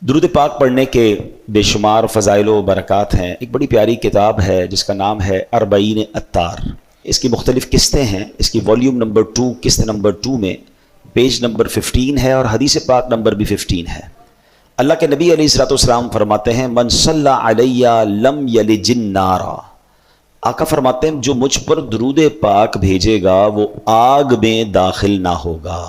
درود پاک پڑھنے کے بے شمار فضائل و برکات ہیں۔ ایک بڑی پیاری کتاب ہے جس کا نام ہے اربعین عطار۔ اس کی مختلف قسطیں ہیں۔ اس کی والیوم نمبر 2 قسط نمبر 2 میں پیج نمبر 15 ہے اور حدیث پاک نمبر بھی 15 ہے۔ اللہ کے نبی علیہ الصلوۃ والسلام فرماتے ہیں من صلی علیہ لم یلج النار۔ آقا فرماتے ہیں جو مجھ پر درود پاک بھیجے گا وہ آگ میں داخل نہ ہوگا۔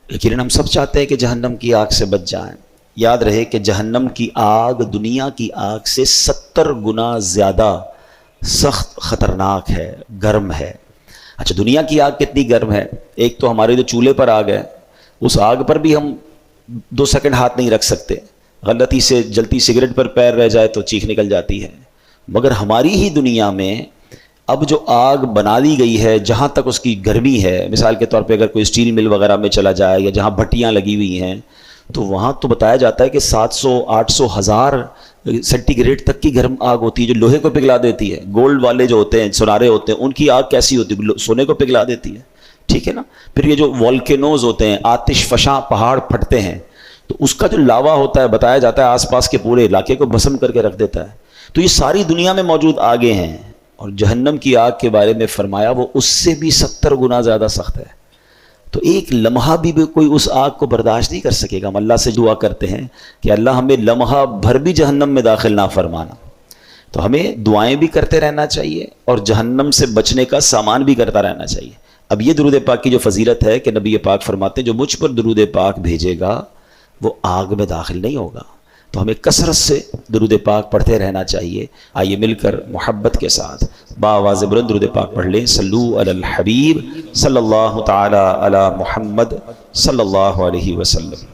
لیکن ہم سب چاہتے ہیں کہ جہنم کی آگ سے بچ جائیں۔ یاد رہے کہ جہنم کی آگ دنیا کی آگ سے 70 گنا زیادہ سخت خطرناک ہے، گرم ہے۔ اچھا دنیا کی آگ کتنی گرم ہے؟ ایک تو ہمارے جو چولہے پر آگ ہے، اس آگ پر بھی ہم 2 سیکنڈ ہاتھ نہیں رکھ سکتے، غلطی سے جلتی سگریٹ پر پیر رہ جائے تو چیخ نکل جاتی ہے۔ مگر ہماری ہی دنیا میں اب جو آگ بنا دی گئی ہے، جہاں تک اس کی گرمی ہے، مثال کے طور پہ اگر کوئی اسٹیل مل وغیرہ میں چلا جائے یا جہاں بھٹیاں لگی ہوئی ہیں تو وہاں تو بتایا جاتا ہے کہ 700 800 1000 سینٹی گریڈ تک کی گرم آگ ہوتی ہے جو لوہے کو پگھلا دیتی ہے۔ گولڈ والے جو ہوتے ہیں، سونارے ہوتے ہیں، ان کی آگ کیسی ہوتی ہے؟ سونے کو پگھلا دیتی ہے، ٹھیک ہے نا۔ پھر یہ جو والکینوز ہوتے ہیں، آتش فشاں پہاڑ پھٹتے ہیں، تو اس کا جو لاوا ہوتا ہے بتایا جاتا ہے آس پاس کے پورے علاقے کو بھسم کر کے رکھ دیتا ہے۔ تو یہ ساری دنیا میں موجود آگیں ہیں، اور جہنم کی آگ کے بارے میں فرمایا وہ اس سے بھی 70 گنا زیادہ سخت ہے۔ تو ایک لمحہ بھی کوئی اس آگ کو برداشت نہیں کر سکے گا۔ ہم اللہ سے دعا کرتے ہیں کہ اللہ ہمیں لمحہ بھر بھی جہنم میں داخل نہ فرمانا۔ تو ہمیں دعائیں بھی کرتے رہنا چاہیے اور جہنم سے بچنے کا سامان بھی کرتا رہنا چاہیے۔ اب یہ درود پاک کی جو فضیلت ہے کہ نبی پاک فرماتے ہیں جو مجھ پر درود پاک بھیجے گا وہ آگ میں داخل نہیں ہوگا۔ تو ہمیں کثرت سے درود پاک پڑھتے رہنا چاہیے۔ آئیے مل کر محبت کے ساتھ بآواز بلند درود پاک پڑھ لیں۔ صلو علی الحبیب صلی اللہ تعالی علی محمد صلی اللہ علیہ وسلم۔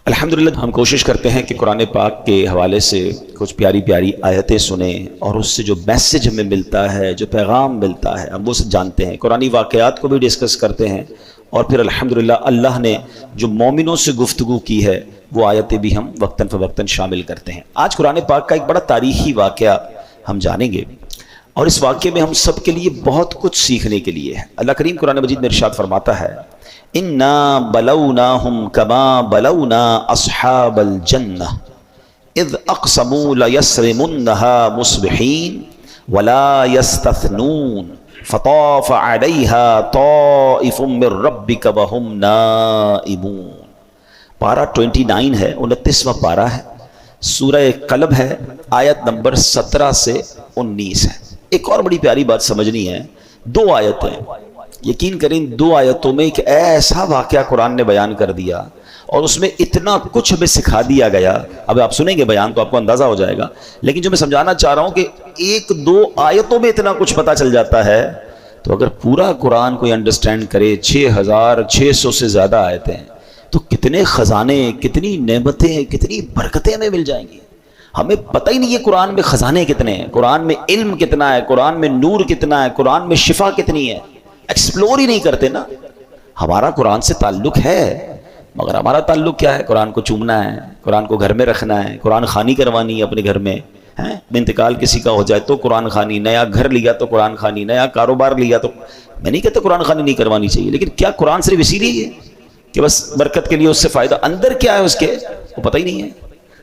الحمدللہ ہم کوشش کرتے ہیں کہ قرآن پاک کے حوالے سے کچھ پیاری پیاری آیتیں سنیں اور اس سے جو میسج ہمیں ملتا ہے، جو پیغام ملتا ہے، ہم وہ جانتے ہیں۔ قرآنی واقعات کو بھی ڈسکس کرتے ہیں اور پھر الحمدللہ اللہ نے جو مومنوں سے گفتگو کی ہے وہ آیتیں بھی ہم وقتاً فوقتاً شامل کرتے ہیں۔ آج قرآن پاک کا ایک بڑا تاریخی واقعہ ہم جانیں گے اور اس واقعے میں ہم سب کے لیے بہت کچھ سیکھنے کے لیے ہے۔ اللہ کریم قرآن مجید میں ارشاد فرماتا ہے اِنَّا بَلَوْنَاهُمْ كَمَا بَلَوْنَا أَصْحَابَ الْجَنَّةِ إِذْ أَقْسَمُوا لَيَصْرِمُنَّهَا مُصْبِحِينَ وَلَا يَسْتَثْنُونَ فطاف علیہا طائف من ربک وہم نائمون۔ پارہ 29 ہے، 29واں پارہ ہے، سورہ قلب ہے، آیت نمبر 17 سے 19 ہے۔ ایک اور بڑی پیاری بات سمجھنی ہے، 2 آیتیں، یقین کریں 2 آیتوں میں ایک ایسا واقعہ قرآن نے بیان کر دیا اور اس میں اتنا کچھ ہمیں سکھا دیا گیا۔ اب آپ سنیں گے بیان تو آپ کو اندازہ ہو جائے گا، لیکن جو میں سمجھانا چاہ رہا ہوں کہ 1-2 آیتوں میں اتنا کچھ پتہ چل جاتا ہے، تو اگر پورا قرآن کوئی انڈرسٹینڈ کرے 6600 سے زیادہ آیتیں ہیں تو کتنے خزانے، کتنی نعمتیں، کتنی برکتیں ہمیں مل جائیں گی۔ ہمیں پتہ ہی نہیں ہے قرآن میں خزانے کتنے ہیں، قرآن میں علم کتنا ہے، قرآن میں نور کتنا ہے، قرآن میں شفا کتنی ہے، ایکسپلور ہی نہیں کرتے نا۔ ہمارا قرآن سے تعلق ہے مگر ہمارا تعلق کیا ہے؟ قرآن کو چومنا ہے، قرآن کو گھر میں رکھنا ہے، قرآن خوانی کروانی ہے اپنے گھر میں، انتقال کسی کا ہو جائے تو قرآن خوانی، نیا گھر لیا تو قرآن خوانی، نیا کاروبار لیا تو، میں نہیں کہتا قرآن خوانی نہیں کروانی چاہیے، لیکن کیا قرآن صرف اسی لیے ہے کہ بس برکت کے لیے اس سے فائدہ؟ اندر کیا ہے اس کے وہ پتہ ہی نہیں ہے۔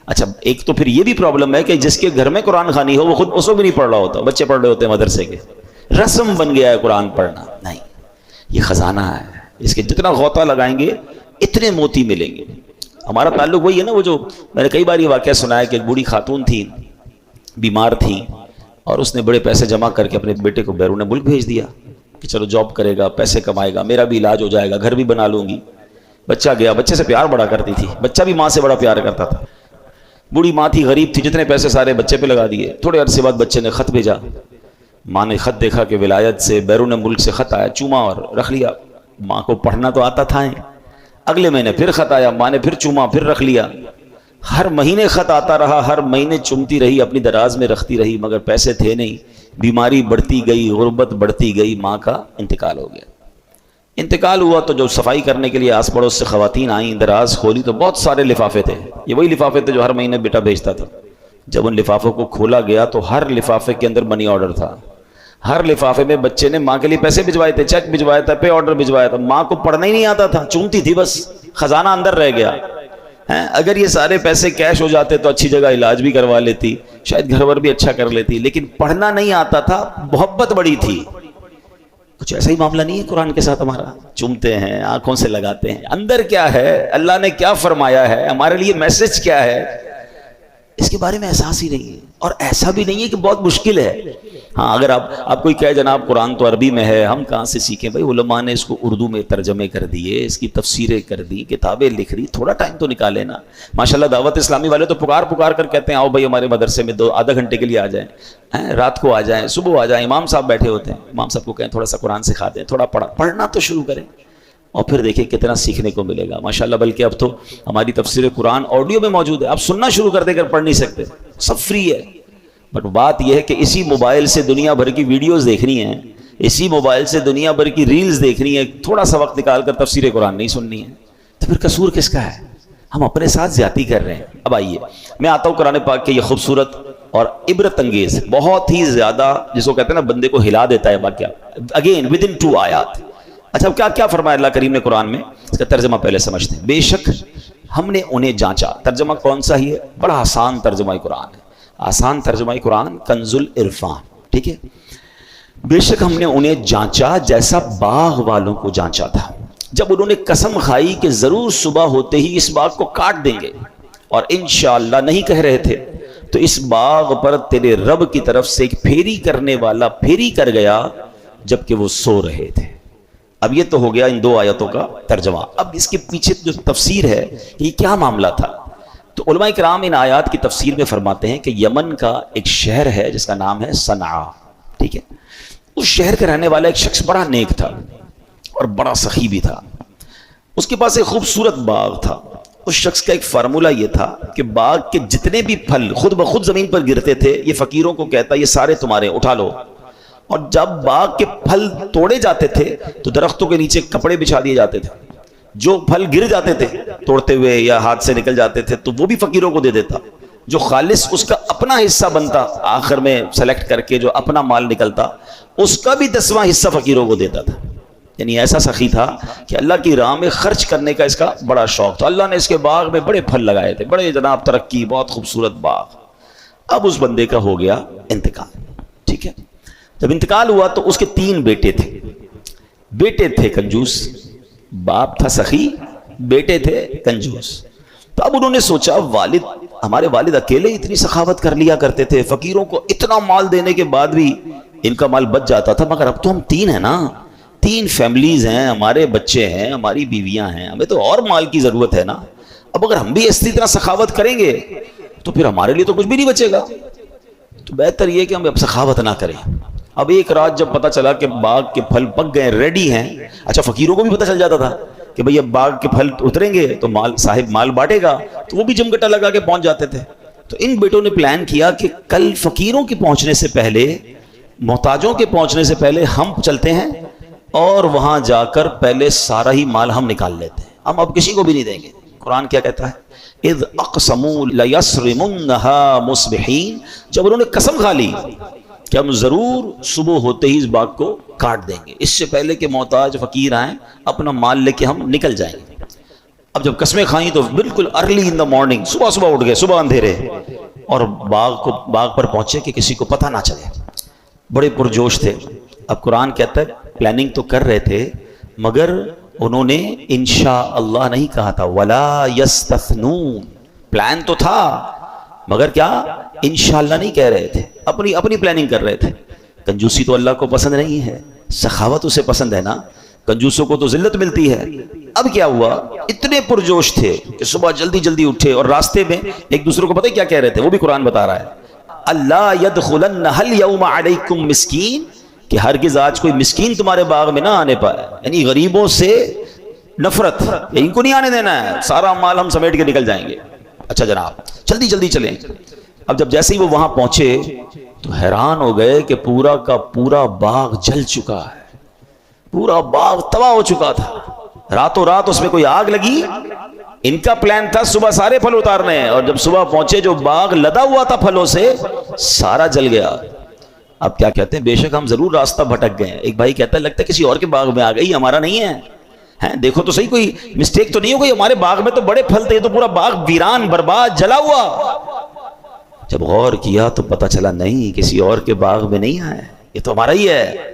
اچھا ایک تو پھر یہ بھی پرابلم ہے کہ جس کے گھر میں قرآن خوانی ہو وہ خود اس کو بھی نہیں پڑھ رہا ہوتا، بچے پڑھ رہے ہوتے ہیں مدرسے کے، رسم بن گیا ہے قرآن پڑھنا۔ نہیں، یہ خزانہ ہے، اس کے جتنا غوطہ لگائیں گے اتنے موتی ملیں گے۔ ہمارا تعلق وہی ہے نا، وہ جو میں نے کئی بار یہ واقعہ سنا ہے کہ ایک بوڑھی خاتون تھی، بیمار تھی، اور اس نے بڑے پیسے جمع کر کے اپنے بیٹے کو بیرون ملک بھیج دیا کہ چلو جاب کرے گا، پیسے کمائے گا، میرا بھی علاج ہو جائے گا، گھر بھی بنا لوں گی۔ بچہ گیا، بچے سے پیار بڑا کرتی تھی، بچہ بھی ماں سے بڑا پیار کرتا تھا۔ بوڑھی ماں تھی، غریب تھی، جتنے پیسے سارے بچے پہ لگا دیے۔ تھوڑے عرصے بعد بچے نے خط بھیجا، ماں نے خط دیکھا کہ ولایت سے، بیرون ملک سے خط آیا، چوما اور رکھ لیا۔ ماں کو پڑھنا تو آتا تھا، اگلے مہینے پھر خط آیا، ماں نے پھر چوما، پھر رکھ لیا۔ ہر مہینے خط آتا رہا، ہر مہینے چومتی رہی، اپنی دراز میں رکھتی رہی، مگر پیسے تھے نہیں۔ بیماری بڑھتی گئی، غربت بڑھتی گئی، ماں کا انتقال ہو گیا۔ انتقال ہوا تو جو صفائی کرنے کے لیے آس پڑوس سے خواتین آئیں، دراز کھولی تو بہت سارے لفافے تھے۔ یہ وہی لفافے تھے جو ہر مہینے بیٹا بھیجتا تھا۔ جب ان لفافوں کو کھولا گیا تو ہر لفافے کے اندر منی آرڈر تھا۔ ہر لفافے میں بچے نے ماں کے لیے پیسے بھجوائے تھے، چیک بھجوایا تھا، پے آرڈر بھجوایا تھا۔ ماں کو پڑھنا ہی نہیں آتا تھا، چومتی تھی بس، خزانہ اندر رہ گیا۔ اگر یہ سارے پیسے کیش ہو جاتے تو اچھی جگہ علاج بھی کروا لیتی، شاید گھر ور بھی اچھا کر لیتی، لیکن پڑھنا نہیں آتا تھا، محبت بڑی تھی۔ کچھ ایسا ہی معاملہ نہیں ہے قرآن کے ساتھ ہمارا؟ چومتے ہیں، آنکھوں سے لگاتے ہیں، اندر کیا ہے، اللہ نے کیا فرمایا ہے، ہمارے لیے میسج کیا ہے، اس کے بارے میں احساس ہی نہیں ہے۔ اور ایسا بھی نہیں ہے کہ بہت مشکل ہے۔ ہاں اگر آپ کوئی کہے جناب قرآن تو عربی میں ہے، ہم کہاں سے سیکھیں؟ بھائی علماء نے اس کو اردو میں ترجمے کر دیے، اس کی تفسیریں کر دی، کتابیں لکھ دی، تھوڑا ٹائم تو نکالے نا۔ ماشاءاللہ دعوت اسلامی والے تو پکار کر کہتے ہیں آؤ بھائی ہمارے مدرسے میں آدھا گھنٹے کے لیے آ جائیں، رات کو آ جائیں، صبح آ جائیں، امام صاحب بیٹھے ہوتے ہیں، امام صاحب کو کہیں تھوڑا سا قرآن سکھا دیں، تھوڑا پڑھنا تو شروع کریں، اور پھر دیکھیں کتنا سیکھنے کو ملے گا ماشاءاللہ۔ بلکہ اب تو ہماری تفسیر قرآن آڈیو میں موجود ہے، آپ سننا شروع کر دیں اگر پڑھ نہیں سکتے، سب فری ہے۔ بٹ بات یہ ہے کہ اسی موبائل سے دنیا بھر کی ویڈیوز دیکھنی ہیں، اسی موبائل سے دنیا بھر کی ریلز دیکھنی ہے، تھوڑا سا وقت نکال کر تفسیر قرآن نہیں سننی ہے، تو پھر قصور کس کا ہے؟ ہم اپنے ساتھ زیادتی کر رہے ہیں۔ اب آئیے میں آتا ہوں قرآن پاک کے یہ خوبصورت اور عبرت انگیز، بہت ہی زیادہ جس کو کہتے ہیں نا بندے کو ہلا دیتا ہے واقعہ، اگین ود ان 2 آیات۔ اچھا اب کیا فرمایا اللہ کریم نے قرآن میں؟ اس کا ترجمہ پہلے سمجھتے ہیں۔ بے شک ہم نے انہیں جانچا، ترجمہ کون سا ہی ہے؟ بڑا آسان ترجمہ قرآن ہے، آسان ترجمہ قرآن کنز العرفان، ٹھیک ہے۔ بے شک ہم نے انہیں جانچا جیسا باغ والوں کو جانچا تھا، جب انہوں نے قسم کھائی کہ ضرور صبح ہوتے ہی اس باغ کو کاٹ دیں گے، اور انشاءاللہ نہیں کہہ رہے تھے، تو اس باغ پر تیرے رب کی طرف سے ایک پھیری کرنے والا پھیری کر گیا جبکہ وہ سو رہے تھے۔ اب یہ تو ہو گیا ان 2 آیتوں کا ترجمہ۔ اب اس کے پیچھے جو تفسیر ہے یہ کیا معاملہ تھا، تو علماء کرام ان آیات کی تفسیر میں فرماتے ہیں کہ یمن کا ایک شہر ہے جس کا نام ہے صنعاء، ٹھیک ہے۔ اس شہر کا رہنے والا ایک شخص بڑا نیک تھا اور بڑا سخی بھی تھا، اس کے پاس ایک خوبصورت باغ تھا۔ اس شخص کا ایک فارمولہ یہ تھا کہ باغ کے جتنے بھی پھل خود بخود زمین پر گرتے تھے، یہ فقیروں کو کہتا یہ سارے تمہارے، اٹھا لو۔ اور جب باغ کے پھل توڑے جاتے تھے تو درختوں کے نیچے کپڑے بچھا دیے جاتے تھے، جو پھل گر جاتے تھے توڑتے ہوئے یا ہاتھ سے نکل جاتے تھے تو وہ بھی فقیروں کو دے دیتا، جو خالص اس کا اپنا حصہ بنتا آخر میں سلیکٹ کر کے جو اپنا مال نکلتا اس کا بھی 10واں حصہ فقیروں کو دیتا تھا۔ یعنی ایسا سخی تھا کہ اللہ کی راہ میں خرچ کرنے کا اس کا بڑا شوق تھا۔ اللہ نے اس کے باغ میں بڑے پھل لگائے تھے، بڑے جناب ترقی، بہت خوبصورت باغ۔ اب اس بندے کا ہو گیا انتقال، ٹھیک ہے۔ جب انتقال ہوا تو اس کے 3 بیٹے تھے، بیٹے تھے کنجوس، باپ تھا سخی، بیٹے تھے کنجوس۔ تو اب انہوں نے سوچا ہمارے والد اکیلے اتنی سخاوت کر لیا کرتے تھے، فقیروں کو اتنا مال دینے کے بعد بھی ان کا مال بچ جاتا تھا، مگر اب تو ہم 3 ہیں نا، 3 فیملیز ہیں، ہمارے بچے ہیں، ہماری بیویاں ہیں، ہمیں تو اور مال کی ضرورت ہے نا۔ اب اگر ہم بھی اسی طرح سخاوت کریں گے تو پھر ہمارے لیے تو کچھ بھی نہیں بچے گا، تو بہتر یہ کہ ہم اب سخاوت نہ کریں۔ اب ایک رات جب پتا چلا کہ باغ کے پھل پک گئے، ریڈی ہیں، اچھا فقیروں کو بھی پتا چل جاتا تھا کہ بھئی اب باغ کے پھل اتریں گے تو صاحب مال بانٹے گا، تو وہ بھی جمگٹا لگا کے پہنچ جاتے تھے۔ تو ان بیٹوں نے پلان کیا کہ کل فقیروں کے پہنچنے سے پہلے، محتاجوں کے پہنچنے سے پہلے ہم چلتے ہیں اور وہاں جا کر پہلے سارا ہی مال ہم نکال لیتے ہیں، ہم اب کسی کو بھی نہیں دیں گے۔ قرآن کیا کہتا ہے؟ اذ اقسموا لیصرمنها مصبحین، جب انہوں نے قسم کھا لی کہ ہم ضرور صبح ہوتے ہی اس باغ کو کاٹ دیں گے، اس سے پہلے کہ محتاج فقیر آئیں اپنا مال لے کے ہم نکل جائیں گے۔ اب جب قسمیں کھائیں تو بالکل ارلی ان دا مارننگ، صبح اٹھ گئے، صبح اندھیرے، اور باغ پر پہنچے کہ کسی کو پتہ نہ چلے، بڑے پرجوش تھے۔ اب قرآن کہتا ہے پلاننگ تو کر رہے تھے مگر انہوں نے انشاءاللہ نہیں کہا تھا، ولا یستثنون، پلان تو تھا مگر کیا انشاءاللہ نہیں کہہ رہے تھے، اپنی پلاننگ کر رہے تھے۔ کنجوسی تو اللہ کو پسند نہیں ہے، سخاوت اسے پسند ہے نا، کنجوسوں کو تو ذلت ملتی ہے۔ اب کیا ہوا، اتنے پرجوش تھے کہ صبح جلدی اٹھے، اور راستے میں ایک دوسرے کو پتہ کیا کہہ رہے تھے، وہ بھی قرآن بتا رہا ہے، اللہ یدخلنہ الیوم علیکم مسکین، کہ ہرگز آج کوئی مسکین تمہارے باغ میں نہ آنے پائے، یعنی غریبوں سے نفرت، ان کو نہیں آنے دینا ہے، سارا مال ہم سمیٹ کے نکل جائیں گے۔ اچھا جناب جلدی چلیں۔ اب جب جیسے ہی وہ وہاں پہنچے تو حیران ہو گئے کہ پورا کا پورا باغ جل چکا ہے، پورا باغ تباہ ہو چکا تھا، راتوں رات اس میں کوئی آگ لگی۔ ان کا پلان تھا صبح سارے پھل اتارنے ہیں، اور جب صبح پہنچے جو باغ لدا ہوا تھا پھلوں سے سارا جل گیا۔ اب کیا کہتے ہیں، بے شک ہم ضرور راستہ بھٹک گئے ہیں۔ ایک بھائی کہتا ہے لگتا ہے کسی اور کے باغ میں آ گئی، ہمارا نہیں ہے۔ ہیں دیکھو تو صحیح کوئی مسٹیک تو نہیں ہو گئی، ہمارے باغ میں تو بڑے پھل تھے، یہ تو پورا باغ ویران برباد جلا ہوا۔ جب غور کیا تو پتہ چلا نہیں، کسی اور کے باغ میں نہیں آیا، یہ تو ہمارا ہی ہے۔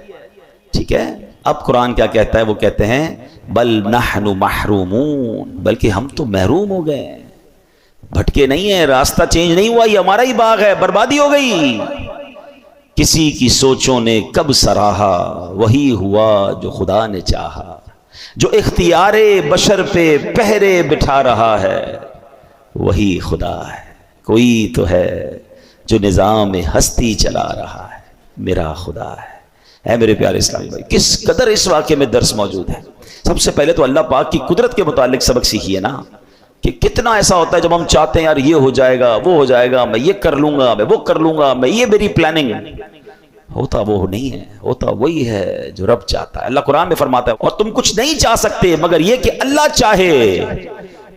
ٹھیک ہے، اب قرآن کیا کہتا ہے؟ وہ کہتے ہیں بل نحن محرومون، بلکہ ہم تو محروم ہو گئے، بھٹکے نہیں ہیں، راستہ چینج نہیں ہوا، یہ ہمارا ہی باغ ہے، بربادی ہو گئی۔ کسی کی سوچوں نے کب سراہا، وہی ہوا جو خدا نے چاہا، جو اختیار بشر پہ پہرے بٹھا رہا ہے وہی خدا ہے۔ کوئی تو ہے جو نظام ہستی چلا رہا ہے، میرا خدا ہے۔ اے میرے پیارے اسلامی بھائی، کس قدر اس واقعے میں درس موجود ہے۔ سب سے پہلے تو اللہ پاک کی قدرت کے متعلق سبق سیکھیے نا، کہ کتنا ایسا ہوتا ہے جب ہم چاہتے ہیں یار یہ ہو جائے گا، وہ ہو جائے گا، میں یہ کر لوں گا، میں وہ کر لوں گا، میں یہ میری پلاننگ، ہوتا وہ نہیں ہے، ہوتا وہی ہے جو رب چاہتا ہے۔ اللہ قرآن میں فرماتا ہے اور تم کچھ نہیں چاہ سکتے مگر یہ کہ اللہ چاہے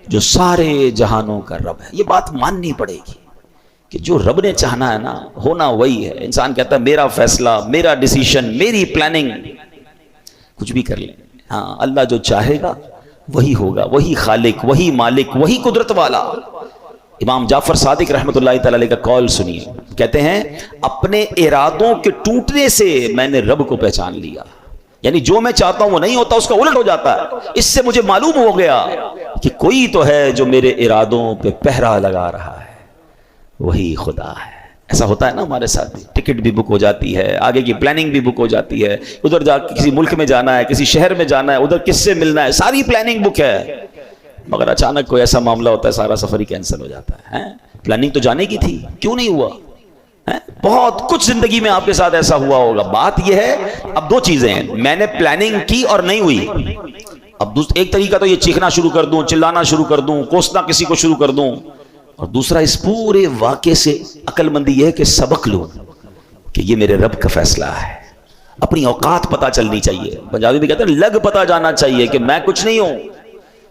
جو سارے جہانوں کا رب ہے۔ یہ بات ماننی پڑے گی کہ جو رب نے چاہنا ہے نا، ہونا وہی ہے۔ انسان کہتا ہے میرا فیصلہ، میرا ڈیسیشن، میری پلاننگ، کچھ بھی کر لیں، ہاں اللہ جو چاہے گا وہی ہوگا، وہی خالق، وہی مالک، وہی قدرت والا۔ امام جعفر صادق رحمۃ اللہ تعالی علیہ کا قول سنیے، کہتے ہیں اپنے ارادوں کے ٹوٹنے سے میں نے رب کو پہچان لیا، یعنی جو میں چاہتا ہوں وہ نہیں ہوتا، اس کا الٹ ہو جاتا ہے۔ اس سے مجھے معلوم ہو گیا کہ کوئی تو ہے جو میرے ارادوں پہ پہرا لگا رہا ہے، وہی خدا ہے۔ ایسا ہوتا ہے نا ہمارے ساتھ بھی، ٹکٹ بھی بک ہو جاتی ہے، آگے کی پلاننگ بھی بک ہو جاتی ہے، ادھر جا کے کسی ملک میں جانا ہے، کسی شہر میں جانا ہے، ادھر کس سے ملنا ہے، ساری پلاننگ بک ہے، مگر اچانک کوئی ایسا معاملہ ہوتا ہے سارا سفر ہی کینسل ہو جاتا ہے۔ پلاننگ تو جانے کی تھی، کیوں نہیں ہوا؟ بہت کچھ زندگی میں آپ کے ساتھ ایسا ہوا ہوگا۔ بات یہ ہے اب دو چیزیں ہیں، میں نے پلاننگ کی اور نہیں ہوئی۔ اب ایک طریقہ تو یہ چیخنا شروع کر دوں، چلانا شروع کر دوں، کوسنا کسی کو شروع کر دوں، اور دوسرا اس پورے واقعے سے عقل مندی یہ ہے کہ سبق لوں کہ یہ میرے رب کا فیصلہ ہے۔ اپنی اوقات پتہ چلنی چاہیے، پنجابی بھی کہتے ہیں لگ پتہ جانا چاہیے کہ میں کچھ نہیں ہوں،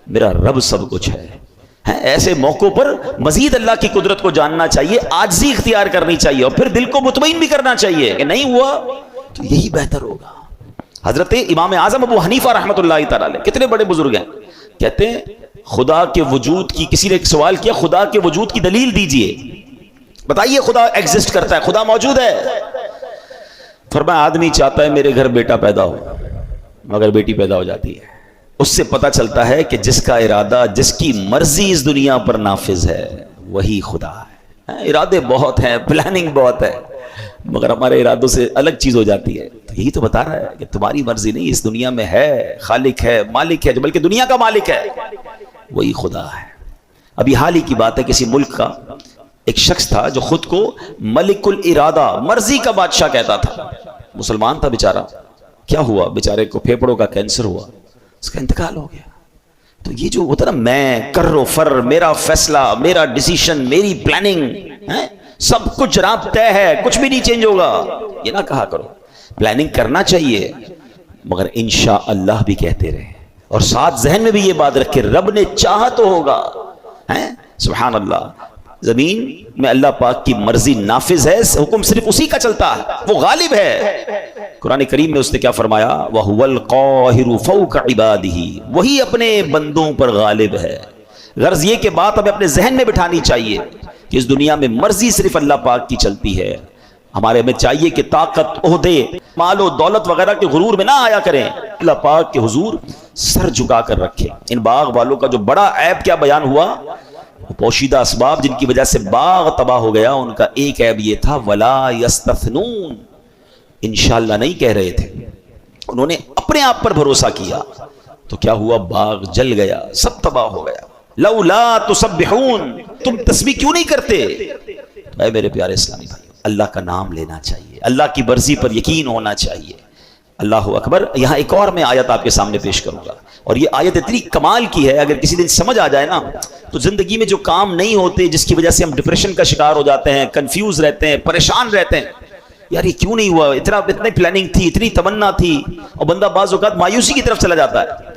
میرا رب سب کچھ ہے۔ ایسے موقعوں پر مزید اللہ کی قدرت کو جاننا چاہیے، عاجزی اختیار کرنی چاہیے، اور پھر دل کو مطمئن بھی کرنا چاہیے کہ نہیں ہوا تو یہی بہتر ہوگا۔ حضرت امام اعظم ابو حنیفہ رحمۃ اللہ تعالی علیہ کتنے بڑے بزرگ ہیں، کہتے ہیں خدا کے وجود کی، کسی نے ایک سوال کیا خدا کے وجود کی دلیل دیجئے، بتائیے خدا ایگزسٹ کرتا ہے، خدا موجود ہے؟ فرمایا آدمی چاہتا ہے میرے گھر بیٹا پیدا ہو، مگر بیٹی پیدا ہو جاتی ہے، اس سے پتہ چلتا ہے کہ جس کا ارادہ، جس کی مرضی اس دنیا پر نافذ ہے وہی خدا ہے۔ ارادے بہت ہیں، پلاننگ بہت ہے، مگر ہمارے ارادوں سے الگ چیز ہو جاتی ہے۔ تو یہی تو بتا رہا ہے کہ تمہاری مرضی نہیں، اس دنیا میں ہے خالق ہے، مالک ہے، جو بلکہ دنیا کا مالک ہے وہی خدا ہے۔ ابھی حال ہی کی بات ہے، کسی ملک کا ایک شخص تھا جو خود کو ملک الارادہ، مرضی کا بادشاہ کہتا تھا، مسلمان تھا بیچارہ۔ کیا ہوا؟ بیچارے کو پھیپھڑوں کا کینسر ہوا، اس کا انتقال ہو گیا۔ تو یہ جو ہوتا نا میں کر و فر، میرا فیصلہ، میرا ڈیسیشن، میری پلاننگ، سب کچھ جناب طے ہے، کچھ بھی نہیں چینج ہوگا، یہ نہ کہا کرو۔ پلاننگ کرنا چاہیے مگر انشاءاللہ بھی کہتے رہے، اور ساتھ ذہن میں بھی یہ بات رکھے رب نے چاہا تو ہوگا۔ سبحان اللہ، زمین میں اللہ پاک کی مرضی نافذ ہے، حکم صرف اسی کا چلتا ہے، وہ غالب ہے۔ قرآن کریم میں اس نے کیا فرمایا؟ وَهُوَ الْقَاهِرُ فَوْقَ عِبَادِهِ، وہی اپنے بندوں پر غالب ہے۔ غرض یہ کہ بات ہمیں اپنے ذہن میں بٹھانی چاہیے کہ اس دنیا میں مرضی صرف اللہ پاک کی چلتی ہے۔ ہمارے ہمیں چاہیے کہ طاقت، عہدے، مال و دولت وغیرہ کے غرور میں نہ آیا کریں، اللہ پاک کے حضور سر جھکا کر رکھیں۔ ان باغ والوں کا جو بڑا عیب کیا بیان ہوا، پوشیدہ اسباب جن کی وجہ سے باغ تباہ ہو گیا، ان کا ایک عیب یہ تھا وَلَا يَسْتَثْنُونَ، انشاءاللہ نہیں کہہ رہے تھے، انہوں نے اپنے آپ پر بھروسہ کیا، تو کیا ہوا؟ باغ جل گیا، سب تباہ ہو گیا۔ لَوْلَا تُسَبِّحُونَ، تم تسبیح کیوں نہیں کرتے؟ اے میرے پیارے اسلامی بھائی، اللہ کا نام لینا چاہیے، اللہ کی مرضی پر یقین ہونا چاہیے۔ اللہ اکبر۔ یہاں ایک اور میں آیت آپ کے سامنے پیش کروں گا، اور یہ آیت اتنی کمال کی ہے، اگر کسی دن سمجھ آ جائے نا تو زندگی میں جو کام نہیں ہوتے، جس کی وجہ سے ہم ڈپریشن کا شکار ہو جاتے ہیں، کنفیوز رہتے ہیں، پریشان رہتے ہیں، یار یہ کیوں نہیں ہوا، اتنی پلاننگ تھی، اتنی تمنا تھی، اور بندہ بعض اوقات مایوسی کی طرف چلا جاتا ہے۔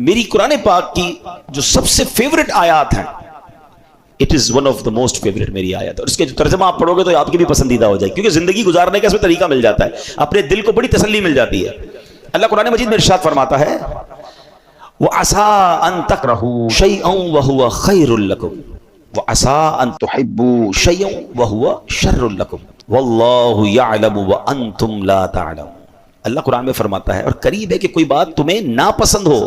میری قرآن پاک کی جو سب سے فیورٹ آیات ہیں، it is one of the most favourite میری آیت، اور اس کے جو ترجمہ آپ پڑھو گے تو آپ کی بھی پسندیدہ ہو جائے، کیونکہ زندگی گزارنے کا اس میں طریقہ مل جاتا ہے، اپنے دل کو بڑی تسلی مل جاتی ہے۔ اللہ قرآن مجید میں ارشاد فرماتا ہے وعسى ان تكرهوا شيئا وهو خير لكم وعسى ان تحبوا شيئا وهو شر لكم والله يعلم وانتم لا تعلمون. اللہ قرآن میں فرماتا ہے اور قریب ہے کہ کوئی بات تمہیں ناپسند ہو.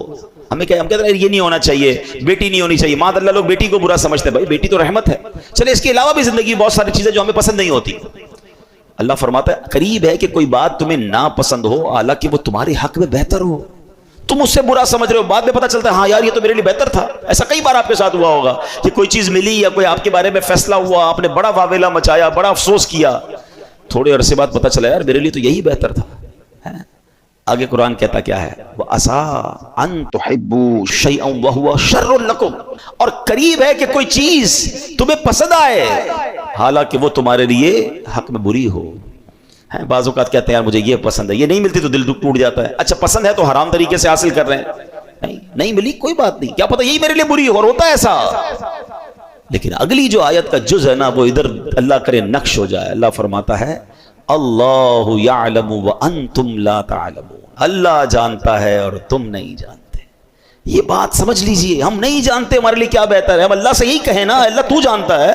ہم کہتے ہیں یہ نہیں ہونا چاہیے، بیٹی نہیں ہونی چاہیے. ماذ اللہ لوگ بیٹی کو برا سمجھتے ہیں. بھائی بیٹی تو رحمت ہے. چلے اس کے علاوہ بھی زندگی بہت ساری چیزیں جو ہمیں پسند نہیں ہوتی. اللہ فرماتا ہے قریب ہے کہ کوئی بات تمہیں ناپسند ہو حالانکہ وہ تمہارے حق میں بہتر ہو. تم اس سے برا سمجھ رہے ہو، بعد میں پتہ چلتا ہے ہاں یار یہ تو میرے لیے بہتر تھا. ایسا کئی بار آپ کے ساتھ ہوا ہوگا کہ کوئی چیز ملی یا کوئی آپ کے بارے میں فیصلہ ہوا، آپ نے بڑا واویلا مچایا، بڑا افسوس کیا، تھوڑے عرصے بعد پتہ چلا یار میرے لیے تو یہی بہتر تھا. آگے قرآن کہتا کیا ہے؟ وَعَسَىٰ أَن تُحِبُّوا شَيْئًا وَهُوَ شَرٌّ لَكُمْ، اور قریب ہے کہ کوئی چیز تمہیں پسند آئے حالانکہ وہ تمہارے لیے حق میں بری ہو. بعض اوقات کہتے ہیں یار مجھے یہ پسند ہے، یہ نہیں ملتی تو دل ٹوٹ جاتا ہے. اچھا پسند ہے تو حرام طریقے سے حاصل کر رہے ہیں، نہیں ملی کوئی بات نہیں، کیا پتہ یہی میرے لیے بری ہو، اور ہوتا ہے ایسا. لیکن اگلی جو آیت کا جز ہے نا وہ ادھر اللہ کرے نقش ہو جائے. اللہ فرماتا ہے اللہ یعلم وانتم لا تعلمون، اللہ جانتا ہے اور تم نہیں جانتے. یہ بات سمجھ لیجئے، ہم نہیں جانتے ہمارے لیے کیا بہتر ہے. ہم اللہ سے یہی کہیں نا اللہ تو جانتا ہے،